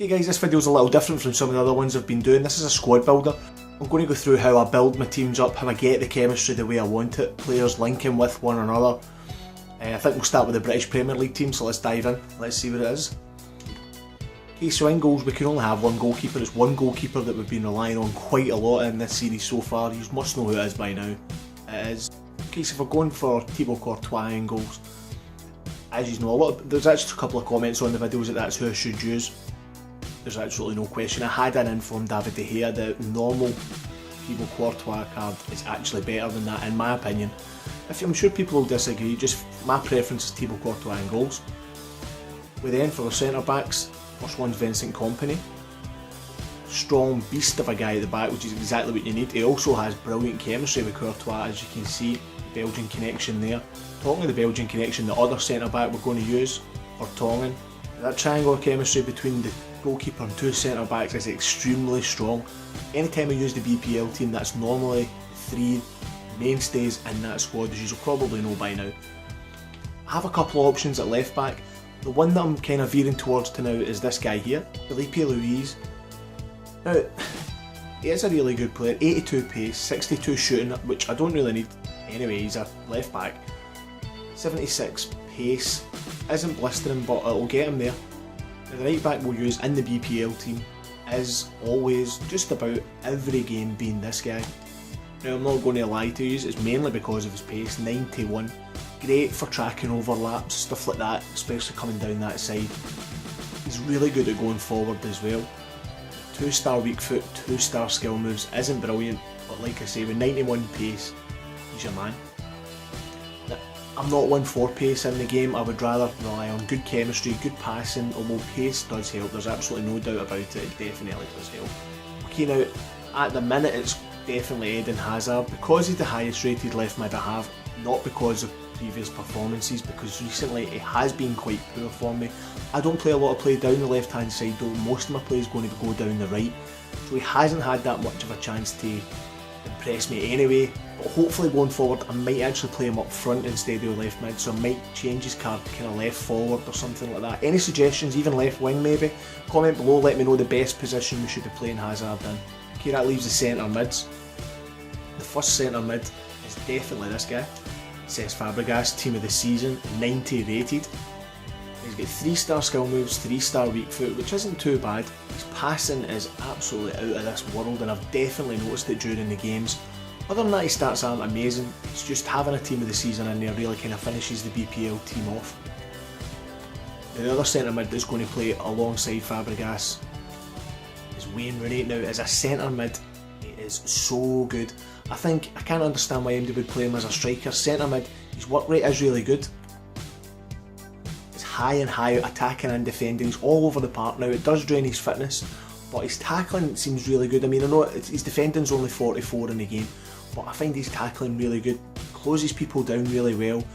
Okay guys, this video is a little different from some of the other ones I've been doing. This is a squad builder. I'm going to go through how I build my teams up, how I get the chemistry the way I want it, players linking with one another. I think we'll start with the British Premier League team, so let's dive in, let's see what it is. Okay, so in goals we can only have one goalkeeper. It's one goalkeeper that we've been relying on quite a lot in this series so far. You must know who it is by now. It is. Okay, so if we're going for Thibaut Courtois in goals, as you know, there's actually a couple of comments on the videos that that's who I should use. There's absolutely no question. I had an in from David De Gea. The normal Thibaut Courtois card is actually better than that in my opinion. I'm sure people will disagree, just my preference is Thibaut Courtois in goals. We then for the centre backs, first one's Vincent Kompany. Strong beast of a guy at the back, which is exactly what you need. He also has brilliant chemistry with Courtois, as you can see, the Belgian connection there. Talking of the Belgian connection, the other centre back we're going to use for Tongan. That triangular chemistry between the goalkeeper and two centre backs is extremely strong. Anytime I use the BPL team, that's normally three mainstays in that squad, as you'll probably know by now. I have a couple of options at left back. The one that I'm kind of veering towards to now is this guy here, Felipe Luis. Now, he is a really good player, 82 pace, 62 shooting, which I don't really need anyway, he's a left back. 76 pace, isn't blistering but it'll get him there. Now, the right back we'll use in the BPL team is always, just about every game, being this guy. Now I'm not going to lie to you, it's mainly because of his pace, 91. Great for tracking overlaps, stuff like that, especially coming down that side. He's really good at going forward as well. 2-star weak foot, 2-star skill moves, isn't brilliant, but like I say, with 91 pace, he's your man. Now, I'm not one for pace in the game, I would rather rely on good chemistry, good passing, although pace does help, there's absolutely no doubt about it, it definitely does help. Okay, now, at the minute it's definitely Eden Hazard, because he's the highest rated left mid I have, not because of previous performances, because recently it has been quite poor for me. I don't play a lot of play down the left hand side though, most of my play is going to go down the right, so he hasn't had that much of a chance to impress me anyway, but hopefully going forward I might actually play him up front instead of left mid, so I might change his card to kind of left forward or something like that. Any suggestions, even left wing maybe? Comment below, let me know the best position we should be playing Hazard in. Okay, that leaves the centre mids. The first centre mid is definitely this guy, Cesc Fabregas, team of the season, 90 rated. He's got 3-star skill moves, 3-star weak foot, which isn't too bad. His passing is absolutely out of this world and I've definitely noticed it during the games. Other than that, his stats aren't amazing, it's just having a team of the season in there really kind of finishes the BPL team off. Now, the other centre mid that's going to play alongside Fabregas is Wayne Rooney. Now, as a centre mid, he is so good. I can't understand why MD would play him as a striker. Centre mid, his work rate is really good. It's high and high out attacking and defending. He's all over the park now. It does drain his fitness, but his tackling seems really good. I mean, I know his defending's only 44 in the game, but I find his tackling really good. Closes people down really well.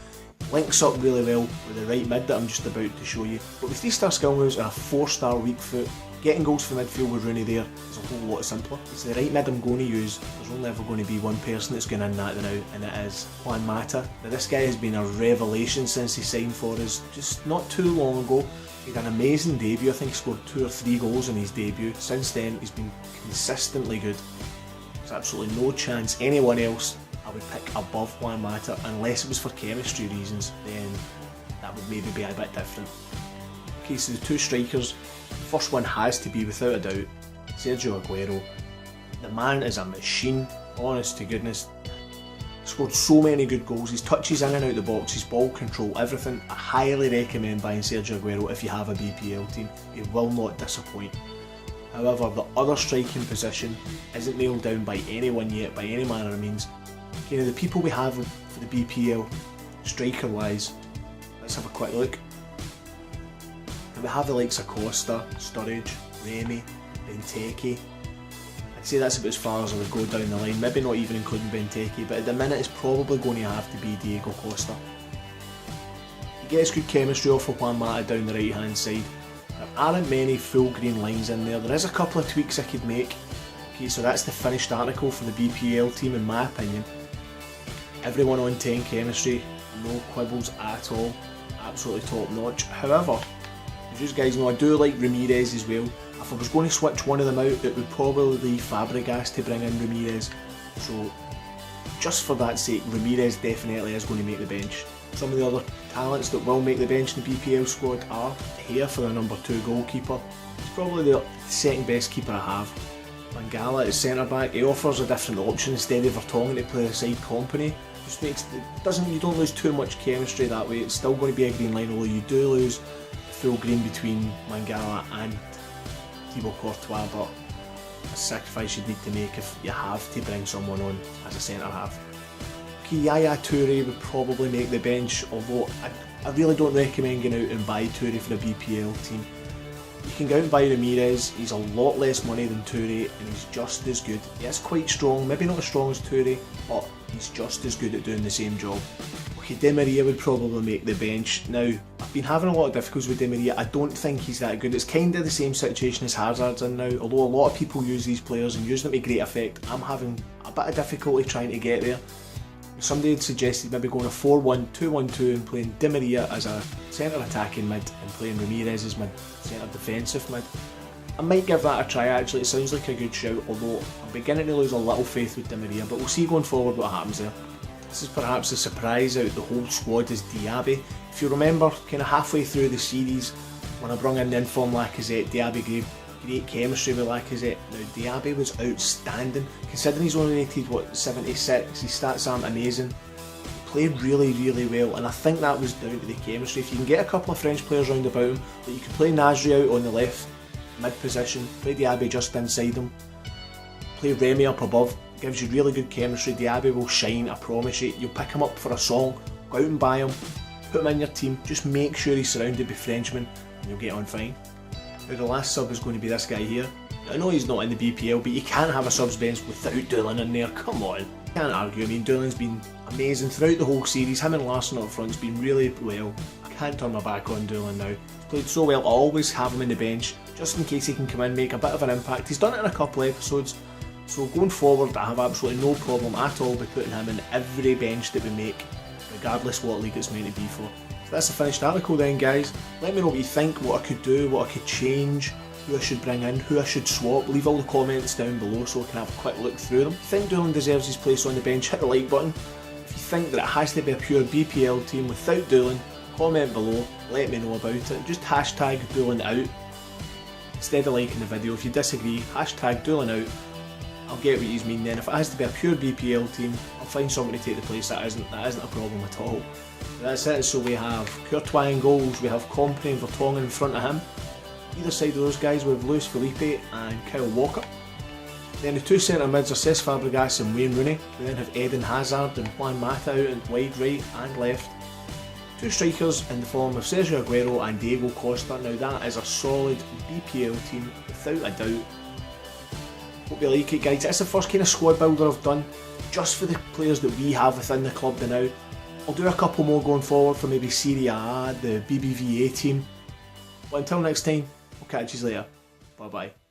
Links up really well with the right mid that I'm just about to show you. But with 3-star skill moves and a 4-star weak foot, getting goals for midfield with Rooney there is a whole lot simpler. It's the right mid I'm going to use. There's only ever going to be one person that's going in that now, and it is Juan Mata. Now this guy has been a revelation since he signed for us just not too long ago. He had an amazing debut, I think he scored 2 or 3 goals in his debut. Since then he's been consistently good. There's absolutely no chance anyone else I would pick above Juan Mata, unless it was for chemistry reasons, then that would maybe be a bit different. Okay, so the two strikers, the first one has to be, without a doubt, Sergio Aguero. The man is a machine, honest to goodness. Scored so many good goals, his touches in and out the box, his ball control, everything. I highly recommend buying Sergio Aguero if you have a BPL team, he will not disappoint. However, the other striking position isn't nailed down by anyone yet, by any manner of means. Okay, now the people we have for the BPL, striker wise, let's have a quick look. Now we have the likes of Costa, Sturridge, Remy, Benteke. I'd say that's about as far as I would go down the line, maybe not even including Benteke, but at the minute it's probably going to have to be Diego Costa. He gets good chemistry off of Juan Mata down the right hand side. There aren't many full green lines in there is a couple of tweaks I could make. Okay, so that's the finished article for the BPL team in my opinion. Everyone on 10 chemistry, no quibbles at all, absolutely top notch. However, as you guys know, I do like Ramirez as well. I if I was going to switch one of them out, it would probably be Fabregas to bring in Ramirez. So just for that sake, Ramirez definitely is going to make the bench. Some of the other talents that will make the bench in the BPL squad are here for the number 2 goalkeeper. He's probably the second best keeper I have. Mangala is centre back. He offers a different option instead of Vertonghen to play aside Company. Just makes you don't lose too much chemistry that way. It's still going to be a green line, although you do lose full green between Mangala and Thibaut Courtois, but a sacrifice you need to make if you have to bring someone on as a centre half. Okay, Yaya Toure would probably make the bench, although I really don't recommend going out and buy Toure for a BPL team. You can go out and buy Ramirez. He's a lot less money than Toure and he's just as good. He is quite strong, maybe not as strong as Toure, but he's just as good at doing the same job. Okay, Di Maria would probably make the bench. Now, I've been having a lot of difficulties with Di Maria. I don't think he's that good. It's kind of the same situation as Hazard's in now, although a lot of people use these players and use them to great effect. I'm having a bit of difficulty trying to get there. Somebody had suggested maybe going a 4-1, 2-1-2 and playing Di Maria as a centre attacking mid and playing Ramirez as mid centre defensive mid. I might give that a try actually, it sounds like a good shout, although I'm beginning to lose a little faith with Di Maria, but we'll see going forward what happens there. This is perhaps a surprise out of the whole squad is Diaby. If you remember, kind of halfway through the series, when I brought in the informed Lacazette, Diaby gave great chemistry with Lacazette. Now Diaby was outstanding, considering he's only rated 76, his stats aren't amazing. He played really well, and I think that was down to the chemistry. If you can get a couple of French players round about him, like you can play Nasri out on the left mid position, play Diaby just inside him, play Remy up above, gives you really good chemistry. Diaby will shine, I promise you. You'll pick him up for a song, go out and buy him, put him in your team, just make sure he's surrounded by Frenchmen and you'll get on fine. Now the last sub is going to be this guy here. I know he's not in the BPL, but you can't have a subs bench without Doolan in there, come on. Can't argue, I mean Doolan's been amazing throughout the whole series. Him and Larson up front's been really well. I can't turn my back on Doolan now. He's played so well, I always have him in the bench, just in case he can come in, make a bit of an impact. He's done it in a couple of episodes, so going forward I have absolutely no problem at all with putting him in every bench that we make, regardless what league it's meant to be for. So that's the finished article then guys. Let me know what you think, what I could do, what I could change, who I should bring in, who I should swap. Leave all the comments down below so I can have a quick look through them. If you think Doolan deserves his place on the bench, hit the like button. If you think that it has to be a pure BPL team without Doolan, comment below, let me know about it. Just hashtag Doolan out instead of liking the video. If you disagree, hashtag Doolan out. I'll get what you mean then. If it has to be a pure BPL team, I'll find somebody to take the place. That isn't a problem at all. That's it. So we have Courtois in goals, we have Company and Vertonghen in front of him. Either side of those guys we have Luis Felipe and Kyle Walker. Then the two centre mids are Cesc Fabregas and Wayne Rooney. We then have Eden Hazard and Juan Mata out in wide right and left. Two strikers in the form of Sergio Aguero and Diego Costa. Now that is a solid BPL team without a doubt. Hope you like it guys. It's the first kind of squad builder I've done just for the players that we have within the club now. I'll do a couple more going forward for maybe Serie A, the BBVA team. But until next time, I'll catch you later. Bye bye.